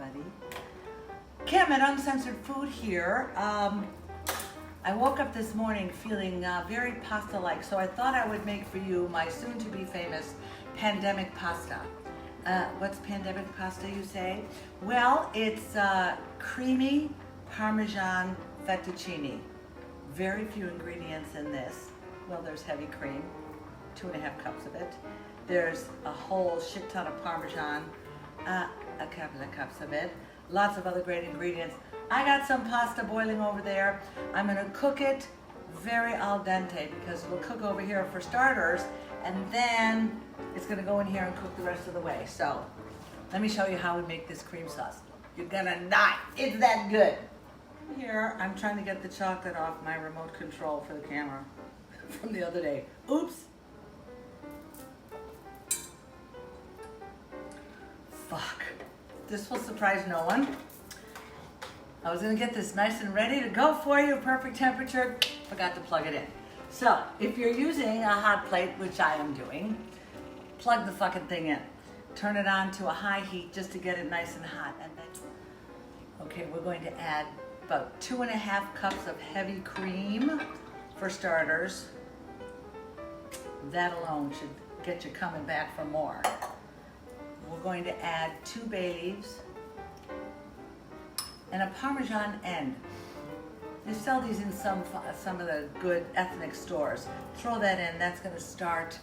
everybody. Kim at Uncensored Food here. I woke up this morning feeling very pasta-like, so I thought I would make for you my soon-to-be famous pandemic pasta. What's pandemic pasta, you say? Well, it's creamy Parmesan fettuccine. Very few ingredients in this. Well, there's heavy cream, 2.5 cups of it. There's a whole shit ton of Parmesan, a couple of cups of it. Lots of other great ingredients. I got some pasta boiling over there. I'm gonna cook it very al dente because it'll cook over here for starters, and then it's gonna go in here and cook the rest of the way. So let me show you how we make this cream sauce. You're gonna not, it's that good. Here, I'm trying to get the chocolate off my remote control for the camera from the other day. Oops. Fuck. This will surprise no one. I was gonna get this nice and ready to go for you, perfect temperature, forgot to plug it in. So, if you're using a hot plate, which I am doing, plug the fucking thing in. Turn it on to a high heat just to get it nice and hot. And then, okay, we're going to add about 2.5 cups of heavy cream for starters. That alone should get you coming back for more. We're going to add 2 bay leaves and a Parmesan end. They sell these in some of the good ethnic stores. Throw that in, that's gonna start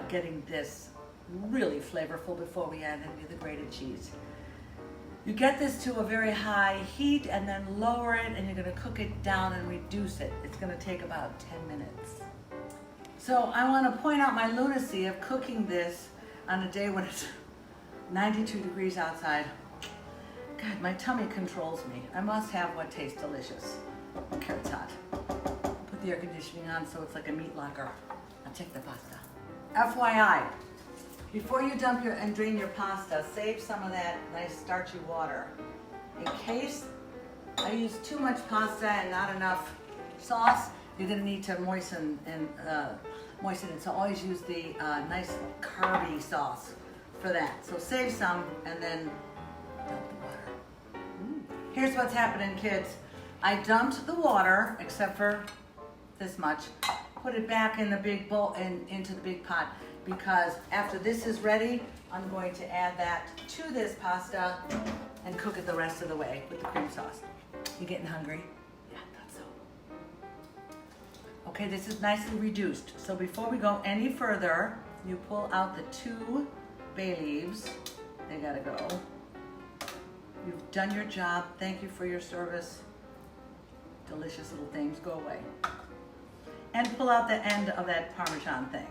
getting this really flavorful before we add any of the grated cheese. You get this to a very high heat and then lower it, and you're gonna cook it down and reduce it. It's gonna take about 10 minutes. So I wanna point out my lunacy of cooking this on a day when it's 92 degrees outside. God, my tummy controls me. I must have what tastes delicious. Okay, it's hot. Put the air conditioning on so it's like a meat locker. I'll take the pasta. FYI, before you dump and drain your pasta, save some of that nice starchy water. In case I use too much pasta and not enough sauce, you're gonna need to moisten it. So always use the nice carby sauce for that. So save some and then dump the water. Here's what's happening, kids. I dumped the water, except for this much, put it back in the big bowl and into the big pot, because after this is ready, I'm going to add that to this pasta and cook it the rest of the way with the cream sauce. You getting hungry? Yeah, I thought so. Okay, this is nicely reduced. So before we go any further, you pull out the 2 bay leaves. They gotta go. You've done your job. Thank you for your service. Delicious little things, go away. And pull out the end of that Parmesan thing.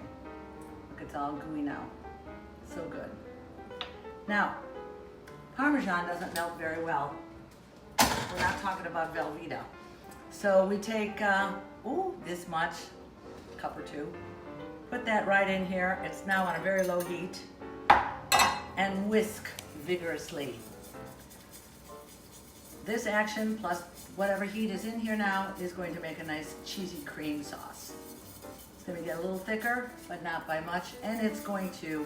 Look, it's all gooey now. So good. Now, Parmesan doesn't melt very well. We're not talking about Velveeta. So we take, this much, a cup or 2. Put that right in here. It's now on a very low heat. And whisk vigorously. This action plus whatever heat is in here now is going to make a nice cheesy cream sauce. It's going to get a little thicker, but not by much, and it's going to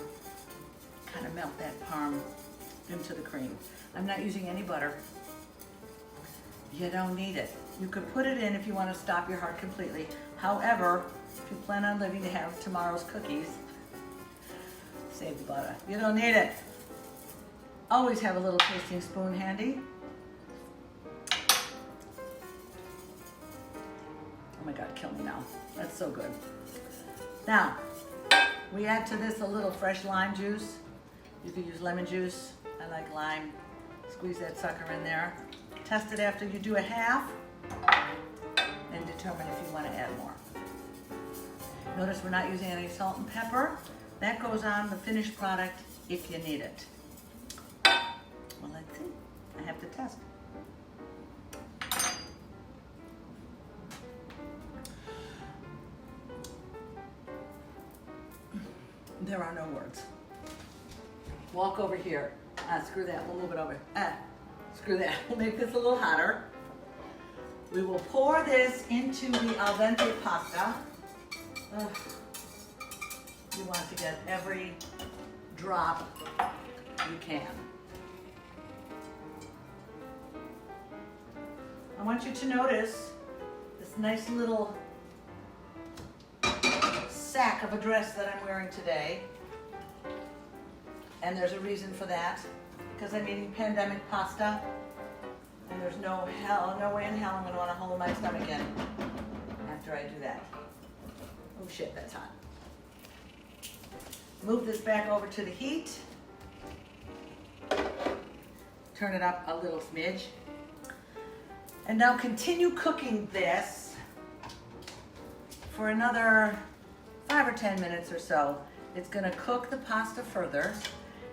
kind of melt that parm into the cream. I'm not using any butter. You don't need it. You could put it in if you want to stop your heart completely. However, if you plan on living to have tomorrow's cookies, save the butter. You don't need it. Always have a little tasting spoon handy. Oh my God, kill me now. That's so good. Now, we add to this a little fresh lime juice. You could use lemon juice. I like lime. Squeeze that sucker in there. Test it after you do a half and determine if you want to add more. Notice we're not using any salt and pepper. That goes on the finished product if you need it. Well, let's see. I have to test. There are no words. Walk over here. Screw that. We'll move it over. Screw that. We'll make this a little hotter. We will pour this into the al dente pasta. You want to get every drop you can. I want you to notice this nice little sack of a dress that I'm wearing today. And there's a reason for that, because I'm eating pandemic pasta, and there's no way in hell I'm going to want to hold my stomach in after I do that. Oh shit, that's hot. Move this back over to the heat. Turn it up a little smidge. And now continue cooking this for another 5 or 10 minutes or so. It's going to cook the pasta further.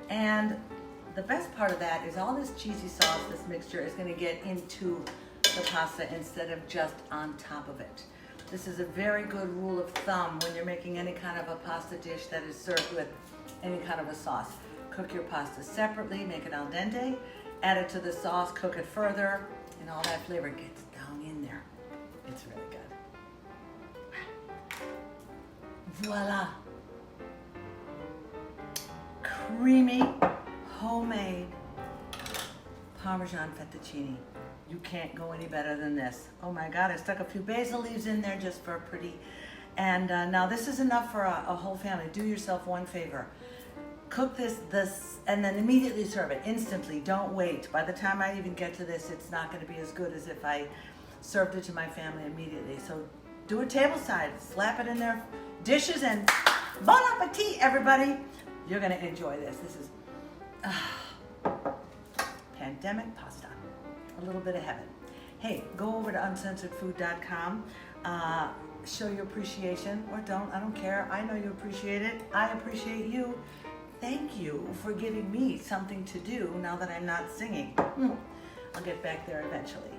And the best part of that is all this cheesy sauce, this mixture, is going to get into the pasta instead of just on top of it. This is a very good rule of thumb when you're making any kind of a pasta dish that is served with any kind of a sauce. Cook your pasta separately, make it al dente, add it to the sauce, cook it further, and all that flavor gets down in there. It's really good. Voila. Creamy, homemade Parmesan fettuccine. You can't go any better than this. Oh my God, I stuck a few basil leaves in there just for pretty. And now this is enough for a whole family. Do yourself one favor. Cook this, and then immediately serve it, instantly. Don't wait. By the time I even get to this, it's not gonna be as good as if I served it to my family immediately. So do it tableside, slap it in their dishes, and bon appetit, everybody. You're gonna enjoy this. This is pandemic pasta. A little bit of heaven. Hey, go over to uncensoredfood.com. Show your appreciation, or don't. I don't care. I know you appreciate it. I appreciate you. Thank you for giving me something to do now that I'm not singing. I'll get back there eventually.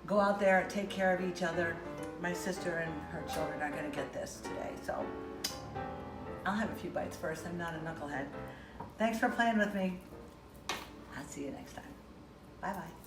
Go out there, take care of each other. My sister and her children are gonna get this today, so I'll have a few bites first. I'm not a knucklehead. Thanks for playing with me. I'll see you next time. Bye-bye.